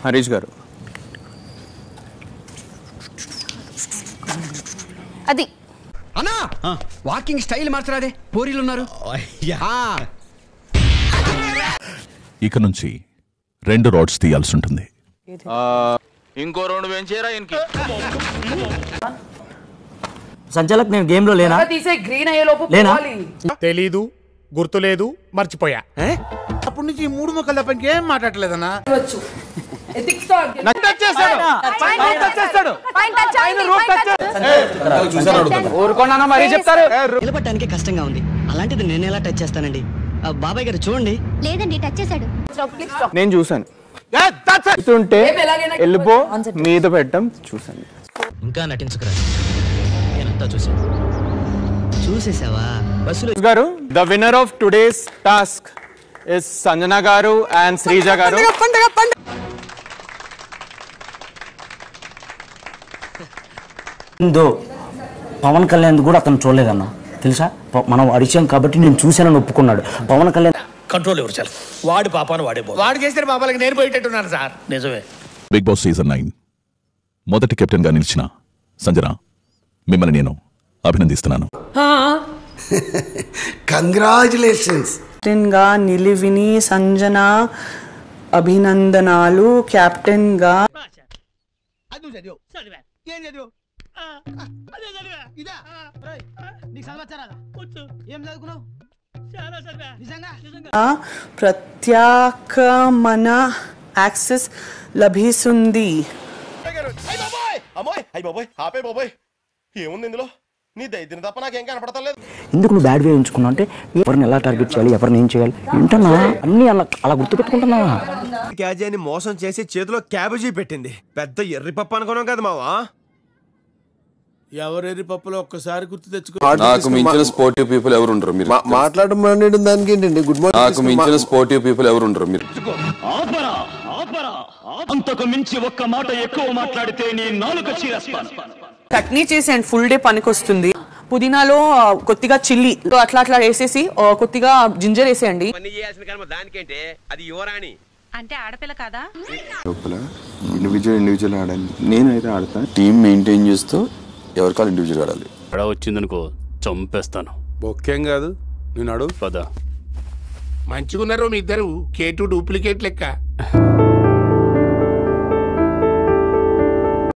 హరీష్ గారు. అది అన్నా వాకింగ్ స్టైల్ మార్చరాదే, పోరీలు ఉన్నారు. ఇక నుంచి 2 రాడ్స్ తీయాల్సి ఉంటుంది. ఇంకో 2 పెంచేరా ఇంకి. సంచాలక్ నేను గేమ్ లో లేనా? లేనా? తెలీదు, గుర్తులేదు, మర్చిపోయా. అప్పటి నుంచి 3 ముక్కలు తప్ప ఇంకేం మాట్లాడలేదన్నా. నిలబడటానికి కష్టంగా ఉంది, అలాంటిది నేను ఎలా టచ్ చేస్తానండి? బాబాయ్ గారు చూడండి. లేదండి టచ్ చేశాడు. నేను చూసాను. ఎల్బో మీద పెట్టడం చూసాను. ఇంకా నటించకరా, నేనంతా చూసాను. చూసేసావా? బస్సులో గారు, the winner of today's task is Sanjana గారు అండ్ శ్రీజ గారు. పవన్ కళ్యాణ్ కూడా అతను చూడలేదన్నా, తెలుసా? మనం అడిచాం కాబట్టి నేను చూశానని ఒప్పుకున్నాడు. పవన్ కళ్యాణ్ కంట్రోల్ ఎవరు చాలు, వాడి పాపాను వాడే వాడు చేసిన పాపాలకి నేను పోయేటట్టున్నాను సార్. నిజమే. బిగ్ బాస్ సీజన్ 9 మొదటి కెప్టెన్ గా నిలిచిన సంజన, మిమ్మల్ని నేను అభినందిస్తున్నాను. కంగ్రాచులేషన్స్. కెప్టెన్ గా నిలివిని సంజన అభినందనాలు. కెప్టెన్ గా ప్రత్యేకమైన యాక్సెస్ లభిస్తుంది. ఎందుకు నువ్వు బ్యాడ్ వే ఉంచుకున్నావు అంటే, ఎవరిని ఎలా టార్గెట్ చేయాలి, ఎవరిని ఏం చేయాలి వింటున్నా, అన్ని అలా గుర్తుపెట్టుకుంటున్నా. క్యాజీని మోసం చేసి చేతిలో క్యాబేజీ పెట్టింది. పెద్ద ఎర్రి పప్పు అనుకున్నాం కదా మావా. ఎవరెరి పప్పులో ఒక్కసారి గుర్తు తెచ్చుకో. నాకు మించిన స్పోర్టివ్ పీపుల్ ఎవరు ఉండరు. మీరు మాట్లాడడం దానికి ఏంటండి? Good morning. నాకు మించిన స్పోర్టివ్ పీపుల్ ఎవరు ఉండరు. మీరు అంతకు మించి ఒక్క మాట ఎక్కువ మాట్లాడితే నీ నాలుక చీరేస్తాను. చట్నీ చేసేయండి, ఫుల్ డే పనికి వస్తుంది. పుదీనాలో కొద్దిగా చిల్లీ అట్లా అట్లా వేసేసి కొద్దిగా జింజర్ వేసేయండి. అంటే ఆడపిల్ల కదా. లోపల ఇండివిజువల్ ఆడాలి. నేనైతే ఆడతా. టీమ్ మెయింటైన్ చేస్తూ ఎవరికాలు ఇండివిజువల్ ఆడాలి. వచ్చిందనుకో చంపేస్తాను. బొక్కేం కాదు, నేను అడుగు పద. మంచిగున్నారు మీ ఇద్దరు, K2 డూప్లికేట్ లెక్క.